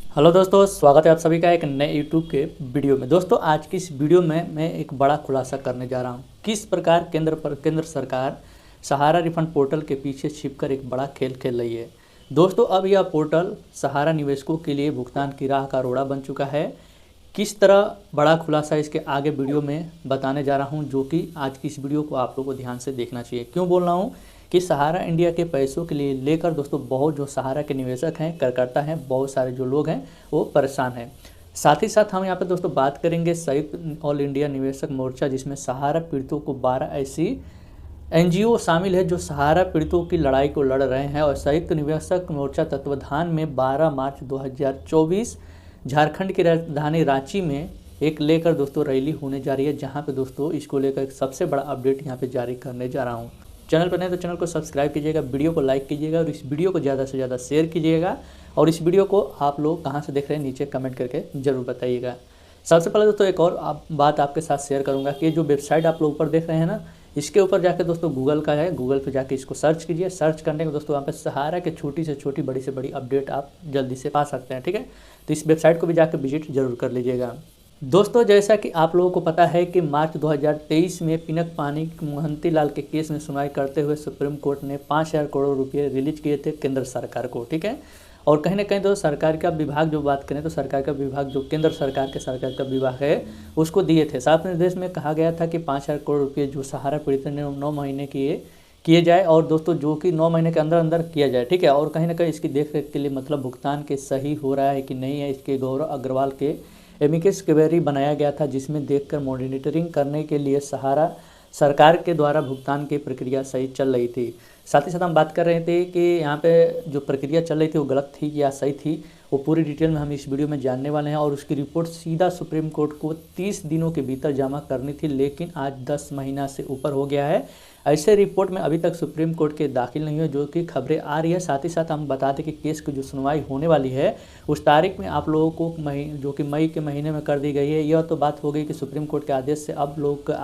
Hello दोस्तों, स्वागत है आप सभी का एक नए यूट्यूब के वीडियो में। दोस्तों आज की इस वीडियो में मैं एक बड़ा खुलासा करने जा रहा हूं। किस प्रकार केंद्र सरकार सहारा रिफंड पोर्टल के पीछे छिपकर एक बड़ा खेल खेल रही है। दोस्तों अब यह पोर्टल सहारा निवेशकों के लिए भुगतान की राह का रोड़ा बन चुका है। किस तरह बड़ा खुलासा इसके आगे वीडियो में बताने जा रहा हूं, जो कि आज की इस वीडियो को आप लोगों को ध्यान से देखना चाहिए। क्यों बोल रहा हूं कि सहारा इंडिया के पैसों के लिए लेकर दोस्तों बहुत जो सहारा के निवेशक हैं, कार्यकर्ता हैं, बहुत सारे जो लोग हैं वो परेशान हैं। साथ ही साथ हम यहाँ पे दोस्तों बात करेंगे संयुक्त ऑल इंडिया निवेशक मोर्चा, जिसमें सहारा पीड़ितों को 12 ऐसी एनजीओ शामिल है जो सहारा पीड़ितों की लड़ाई को लड़ रहे हैं। और संयुक्त निवेशक मोर्चा तत्वाधान में 12 मार्च 2024 झारखंड की राजधानी रांची में एक लेकर दोस्तों रैली होने जा रही है, जहाँ पे दोस्तों इसको लेकर एक सबसे बड़ा अपडेट यहाँ पे जारी करने जा रहा हूँ। चैनल पर नहीं तो चैनल को सब्सक्राइब कीजिएगा, वीडियो को लाइक कीजिएगा और इस वीडियो को ज़्यादा से ज़्यादा शेयर कीजिएगा। और इस वीडियो को आप लोग कहाँ से देख रहे हैं नीचे कमेंट करके ज़रूर बताइएगा। सबसे पहले दोस्तों एक और बात आपके साथ शेयर करूँगा कि जो वेबसाइट आप लोग ऊपर देख रहे हैं ना, इसके ऊपर जाकर दोस्तों गूगल का है, गूगल पे जाके इसको सर्च कीजिए। सर्च करने के दोस्तों वहाँ पे सहारा के छोटी से छोटी बड़ी से बड़ी अपडेट आप जल्दी से पा सकते हैं। ठीक है, तो इस वेबसाइट को भी जाकर विजिट जरूर कर लीजिएगा। दोस्तों जैसा कि आप लोगों को पता है कि मार्च 2023 में पिनक पानी मोहंती लाल के केस में सुनवाई करते हुए सुप्रीम कोर्ट ने 5,000 करोड़ रुपए रिलीज किए थे केंद्र सरकार को। ठीक है, और कहीं ना कहीं तो सरकार का विभाग जो बात करें तो सरकार का विभाग जो केंद्र सरकार का विभाग है उसको दिए थे। साफ निर्देश में कहा गया था कि 5,000 करोड़ रुपये जो सहारा पीड़ित ने 9 महीने किए जाए, और दोस्तों जो कि 9 महीने के अंदर अंदर किया जाए। ठीक है, और कहीं ना कहीं इसकी देख रेख के लिए मतलब भुगतान के सही हो रहा है कि नहीं है, इसके गौरव अग्रवाल के एमिकस क्वेरी बनाया गया था, जिसमें देखकर मॉनिटरिंग करने के लिए सहारा सरकार के द्वारा भुगतान की प्रक्रिया सही चल रही थी। साथ ही साथ हम बात कर रहे थे कि यहाँ पे जो प्रक्रिया चल रही थी वो गलत थी या सही थी, वो पूरी डिटेल में हम इस वीडियो में जानने वाले हैं। और उसकी रिपोर्ट सीधा सुप्रीम कोर्ट को 30 दिनों के भीतर जमा करनी थी, लेकिन आज 10 महीना से ऊपर हो गया है। ऐसे रिपोर्ट में अभी तक सुप्रीम कोर्ट के दाखिल नहीं हुई, जो कि खबरें आ रही है। साथ ही साथ हम बता दें कि केस की जो सुनवाई होने वाली है उस तारीख में आप लोगों को जो कि मई के महीने में कर दी गई है। यह तो बात हो गई कि सुप्रीम कोर्ट के आदेश से अब लोग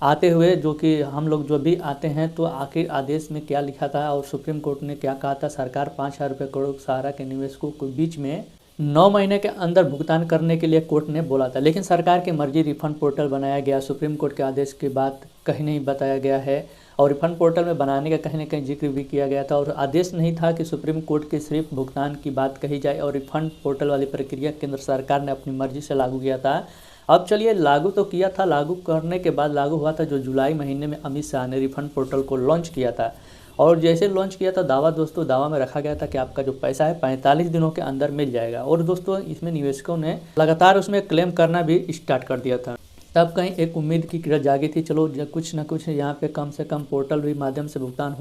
आते हुए, जो कि हम लोग जो भी आते हैं तो आखिर आदेश में क्या लिखा था और सुप्रीम कोर्ट ने क्या कहा था। सरकार 5,000 रुपये करोड़ सहारा के निवेशकों के बीच में 9 महीने के अंदर भुगतान करने के लिए कोर्ट ने बोला था, लेकिन सरकार की मर्जी रिफंड पोर्टल बनाया गया। सुप्रीम कोर्ट के आदेश के बाद कहीं नहीं बताया गया है, और रिफंड पोर्टल में बनाने का कहीं ना कहीं जिक्र भी किया गया था। और आदेश नहीं था कि सुप्रीम कोर्ट के सिर्फ भुगतान की बात कही जाए, और रिफंड पोर्टल वाली प्रक्रिया केंद्र सरकार ने अपनी मर्जी से लागू किया था। अब चलिए, लागू तो किया था, लागू करने के बाद लागू हुआ था जो जुलाई महीने में अमित शाह ने रिफंड पोर्टल को लॉन्च किया था। और जैसे लॉन्च किया था दावा में रखा गया था कि आपका जो पैसा है 45 दिनों के अंदर मिल जाएगा। और दोस्तों इसमें निवेशकों ने लगातार उसमें क्लेम करना भी स्टार्ट कर दिया था। तब कहीं एक उम्मीद की किरण जागी थी, चलो कुछ ना कुछ यहाँ पे कम से कम पोर्टल भी माध्यम से भुगतान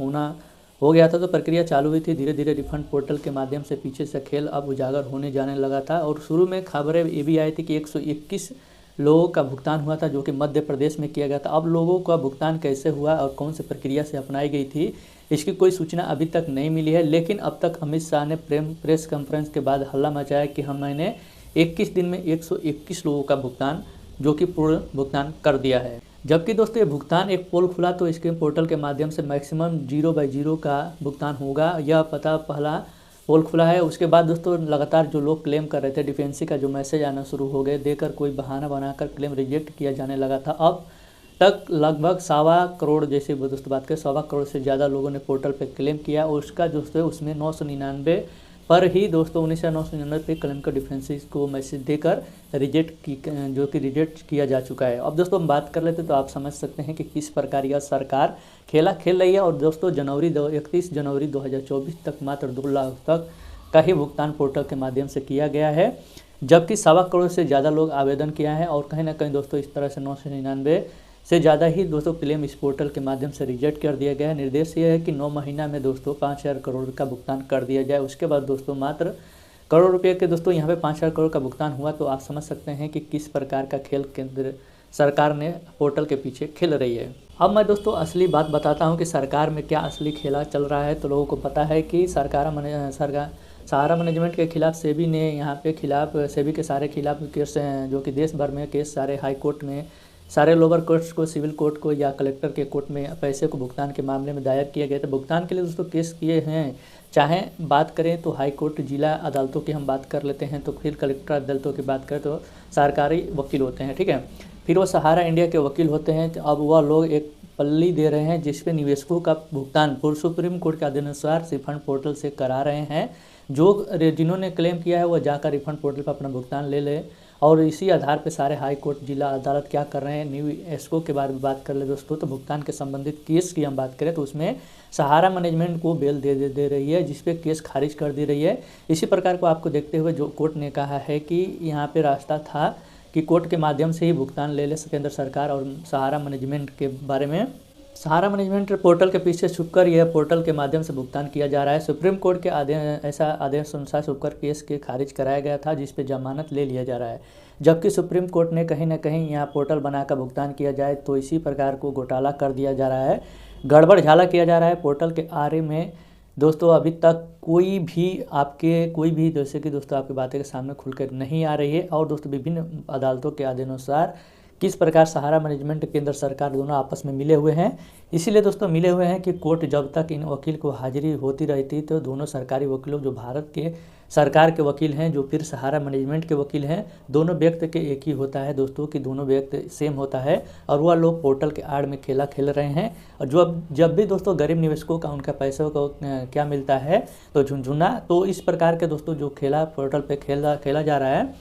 हो गया था, तो प्रक्रिया चालू हुई थी। धीरे धीरे रिफंड पोर्टल के माध्यम से पीछे से खेल अब उजागर होने जाने लगा था। और शुरू में खबरें ये भी आई थी कि 121 लोगों का भुगतान हुआ था, जो कि मध्य प्रदेश में किया गया था। अब लोगों का भुगतान कैसे हुआ और कौन सी प्रक्रिया से अपनाई गई थी, इसकी कोई सूचना अभी तक नहीं मिली है। लेकिन अब तक अमित शाह ने प्रेस कॉन्फ्रेंस के बाद हल्ला मचाया कि मैंने 21 दिन में 121 लोगों का भुगतान, जो कि पूर्ण भुगतान कर दिया है। जबकि दोस्तों ये भुगतान एक पोल खुला तो इसके पोर्टल के माध्यम से मैक्सिमम 0/0 का भुगतान होगा, यह पता पहला पोल खुला है। उसके बाद दोस्तों लगातार जो लोग क्लेम कर रहे थे, डिफेंसी का जो मैसेज आना शुरू हो गए, देकर कोई बहाना बनाकर क्लेम रिजेक्ट किया जाने लगा था। अब तक लगभग 1.25 करोड़, जैसे दोस्तों बात करें 1.25 करोड़ से ज़्यादा लोगों ने पोर्टल पे क्लेम किया। और उसका दोस्तों उसमें 999 पर ही दोस्तों 1999 पे क्लेम का डिफेंसी को मैसेज देकर जो कि रिजेक्ट किया जा चुका है। अब दोस्तों हम बात कर लेते तो आप समझ सकते हैं कि किस प्रकार यह सरकार खेल रही है। और दोस्तों 31 जनवरी 2024 तक मात्र 2 लाख तक का ही भुगतान पोर्टल के माध्यम से किया गया है, जबकि 1.25 करोड़ से ज़्यादा लोग आवेदन किया है। और कहीं ना कहीं दोस्तों इस तरह से 999 से ज़्यादा ही दोस्तों क्लेम इस पोर्टल के माध्यम से रिजेक्ट कर दिया गया है। निर्देश ये है कि 9 महीना में दोस्तों 5,000 करोड़ का भुगतान कर दिया जाए। उसके बाद दोस्तों मात्र करोड़ रुपये के दोस्तों यहाँ पे 5,000 करोड़ का भुगतान हुआ, तो आप समझ सकते हैं कि किस प्रकार का खेल केंद्र सरकार ने पोर्टल के पीछे खेल रही है। अब मैं दोस्तों असली बात बताता हूँ कि सरकार में क्या असली खेला चल रहा है। तो लोगों को पता है कि सहारा मैनेजमेंट के खिलाफ सेबी के सारे खिलाफ केस, जो कि देश भर में केस सारे हाई कोर्ट में सारे लोअर कोर्ट्स को, सिविल कोर्ट को या कलेक्टर के कोर्ट में पैसे को भुगतान के मामले में दायर किया गया था। भुगतान के लिए दोस्तों केस किए हैं, चाहे बात करें तो हाई कोर्ट, जिला अदालतों की हम बात कर लेते हैं, तो फिर कलेक्टर अदालतों की बात करें तो सरकारी वकील होते हैं, ठीक है। फिर वो सहारा इंडिया के वकील होते हैं। तो अब वह लोग एक पल्ली दे रहे हैं जिसपे निवेशकों का भुगतान सुप्रीम कोर्ट के आदेशानुसार रिफंड पोर्टल से करा रहे हैं। जिन्होंने क्लेम किया है वो जाकर रिफंड पोर्टल पर अपना भुगतान ले ले, और इसी आधार पर सारे हाई कोर्ट, जिला अदालत क्या कर रहे हैं। निवेशकों के बारे में बात कर ले दोस्तों, तो भुगतान के संबंधित केस की हम बात करें तो उसमें सहारा मैनेजमेंट को बेल दे रही है, जिसपे केस खारिज कर दी रही है। इसी प्रकार को आपको देखते हुए जो कोर्ट ने कहा है कि यहाँ पे रास्ता था कि कोर्ट के माध्यम से ही भुगतान ले केंद्र सरकार और सहारा मैनेजमेंट के बारे में। सहारा मैनेजमेंट पोर्टल के पीछे छुपकर यह पोर्टल के माध्यम से भुगतान किया जा रहा है। सुप्रीम कोर्ट के ऐसा आदेश अनुसार छुपकर केस के खारिज कराया गया था, जिस पे जमानत ले लिया जा रहा है। जबकि सुप्रीम कोर्ट ने कहीं ना कहीं यहाँ पोर्टल बनाकर भुगतान किया जाए तो इसी प्रकार को घोटाला कर दिया जा रहा है, गड़बड़ झाला किया जा रहा है पोर्टल के आरे में। दोस्तों अभी तक कोई भी जैसे कि दोस्तों आपकी बातें के सामने खुलकर नहीं आ रही है। और दोस्तों विभिन्न अदालतों के आदेशानुसार किस प्रकार सहारा मैनेजमेंट केंद्र सरकार दोनों आपस में मिले हुए हैं। इसीलिए दोस्तों मिले हुए हैं कि कोर्ट जब तक इन वकील को हाजिरी होती रहती तो दोनों सरकारी वकीलों, जो भारत के सरकार के वकील हैं, जो फिर सहारा मैनेजमेंट के वकील हैं, दोनों व्यक्ति के एक ही होता है दोस्तों कि दोनों व्यक्ति सेम होता है। और वह लोग पोर्टल के आड़ में खेला खेल रहे हैं। और जब भी दोस्तों गरीब निवेशकों का उनका पैसों को क्या मिलता है तो झुनझुना, तो इस प्रकार के दोस्तों जो खेला पोर्टल पर खेला जा रहा है।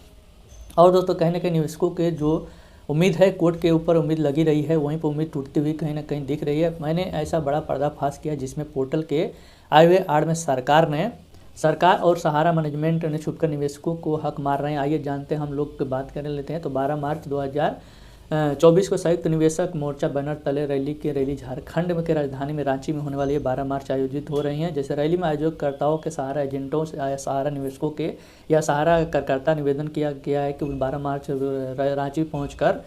और दोस्तों कहीं ना कहीं निवेशकों के जो उम्मीद है, कोर्ट के ऊपर उम्मीद लगी रही है, वहीं पर उम्मीद टूटती हुई कहीं ना कहीं दिख रही है। मैंने ऐसा बड़ा पर्दाफाश किया जिसमें पोर्टल के आए हुए आड़ में सरकार और सहारा मैनेजमेंट ने छुपकर निवेशकों को हक मार रहे हैं। आइए जानते हैं, हम लोग बात कर लेते हैं। तो 12 मार्च 2024 को संयुक्त निवेशक मोर्चा बैनर तले रैली झारखंड के राजधानी में रांची में होने वाली है। 12 मार्च आयोजित हो रही हैं। जैसे रैली में आयोजकर्ताओं के सहारा एजेंटों से सहारा निवेशकों के या सहारा करकर्ता निवेदन किया गया है कि 12 मार्च रांची पहुंचकर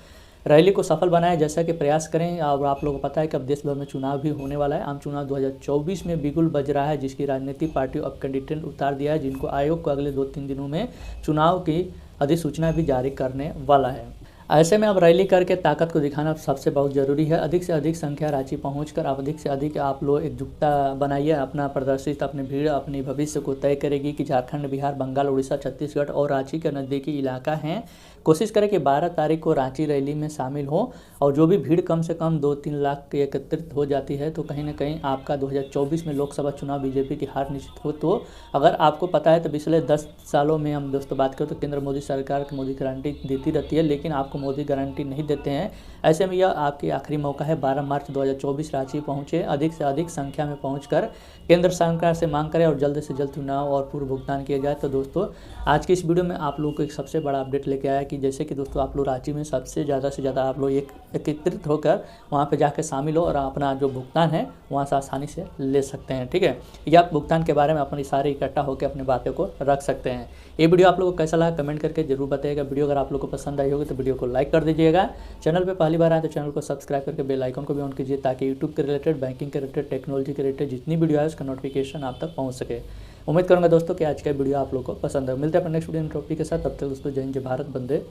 रैली को सफल बनाए जैसा कि प्रयास करें। और आप लोगों को पता है कि अब देश भर में चुनाव भी होने वाला है। आम चुनाव 2024 में बिगुल बज रहा है, जिसकी राजनीतिक पार्टी अब कैंडिडेट उतार दिया है, जिनको आयोग को अगले 2-3 दिनों में चुनाव की अधिसूचना भी जारी करने वाला है। ऐसे में अब रैली करके ताकत को दिखाना सबसे बहुत ज़रूरी है। अधिक से अधिक संख्या रांची पहुंचकर अधिक से अधिक आप लोग एकजुटता बनाइए। अपना प्रदर्शित अपनी भीड़ अपनी भविष्य को तय करेगी कि झारखंड, बिहार, बंगाल, उड़ीसा, छत्तीसगढ़ और रांची के नज़दीकी इलाका हैं। कोशिश करें कि 12 तारीख को रांची रैली में शामिल हो। और जो भी भीड़ कम से कम 2-3 लाख की एकत्रित हो जाती है तो कहीं ना कहीं आपका 2024 में लोकसभा चुनाव बीजेपी की हार निश्चित हो। तो अगर आपको पता है तो पिछले 10 सालों में हम दोस्तों बात करें तो केंद्र मोदी सरकार की मोदी गारंटी देती रहती है, लेकिन आपको मोदी गारंटी नहीं देते हैं। ऐसे में यह आपकी आखिरी मौका है। 12 मार्च 2024 रांची पहुँचे, अधिक से अधिक संख्या में पहुँचकर केंद्र सरकार से मांग करें और जल्द से जल्द चुनाव और पूर्व भुगतान किया जाए। तो दोस्तों आज की इस वीडियो में आप लोगों को एक सबसे बड़ा अपडेट लेके आया कि जैसे कि दोस्तों आप लोग रांची में सबसे ज़्यादा से ज़्यादा आप लोग एकत्रित होकर वहाँ पे जाकर शामिल हो और अपना जो भुगतान है वहाँ से आसानी से ले सकते हैं, ठीक है। या आप भुगतान के बारे में अपनी सारे इकट्ठा होकर अपनी बातों को रख सकते हैं। ये वीडियो आप लोगों को कैसा लगा कमेंट करके जरूर बताइएगा। वीडियो अगर आप लोगों को पसंद आई होगी तो वीडियो को लाइक कर दीजिएगा। चैनल पे पहली बार आए तो चैनल को सब्सक्राइब करके बेल आइकन को भी ऑन कीजिए, ताकि यूट्यूब के रिलेटेड, बैंकिंग के रिलेटेड, टेक्नोलॉजी के रिलेटेड जितनी वीडियो है उसका नोटिफिकेशन आप तक पहुँच सके। उम्मीद करूँगा दोस्तों कि आज का वीडियो आप लोगों को पसंद है। मिलते हैं अपने नेक्स्ट वीडियो टॉपिक के साथ। तब तक दोस्तों जय हिंद, जय भारत, वंदे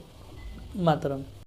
मातरम।